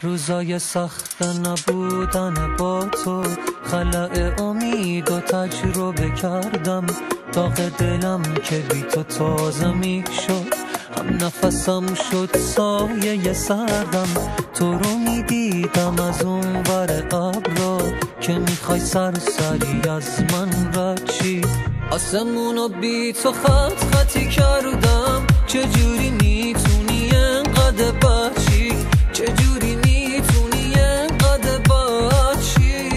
روزای سخت نبودن با تو، خلأ امید و تجربه کردم. داغ دلم که بی تو تازه می شد، هم نفسم شد سایه سردم. تو رو می دیدم از اون ور ابرا، که میخوای سرسری از من رد چی. آسمونو بی تو خط خطی کردم. چجوری میتونی انقدر بچی؟ چجوری میتونی انقدر بچی؟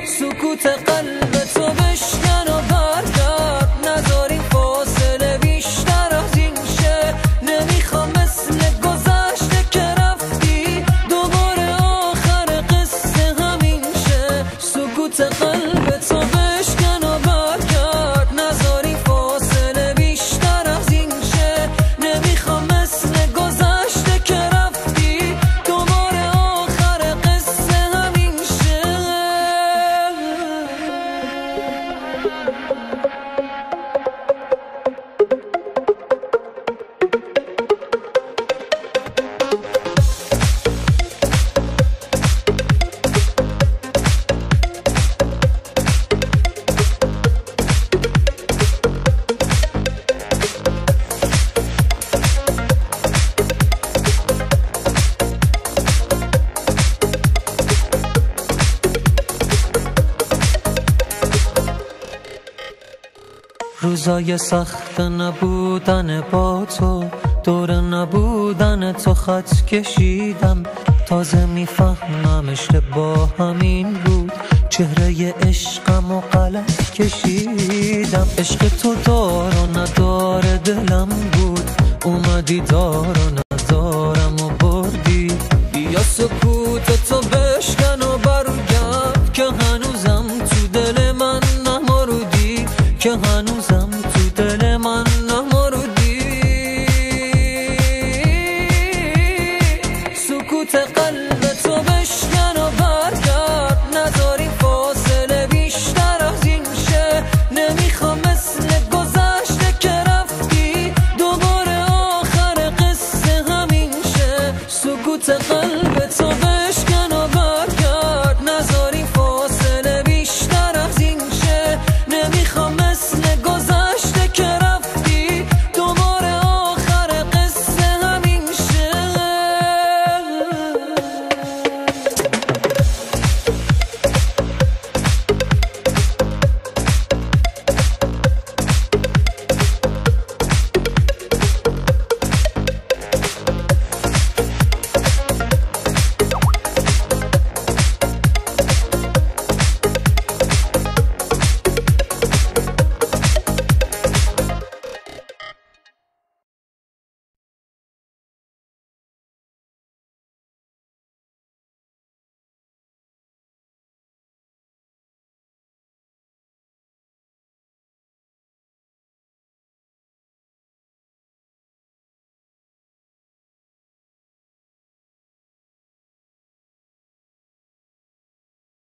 سکوت قلب تو بشکن و برگرد، نذار این فاصله بیشتر از این شه. نمیخوام مثل گذشته که رفتی دوباره آخر قصه همین شه. سکوت قلب تو بشکن و برگرد، نذار این فاصله بیشتر از این شه. نمیخوام مثل گذشته که رفتی دوباره آخر قصه همین شه. روزای سخت نبودن با تو، دور نبودن تو خط کشیدم. تازه میفهمم اشتباه همین بود، چهره عشقم و غلط کشیدم. عشق تو دار و ندار دلم بود، اومدی دار و ندارم و بردی. بیا سکوت تو بشکن و برگرد، که هنوزم تو دل من نمردی، که هنوز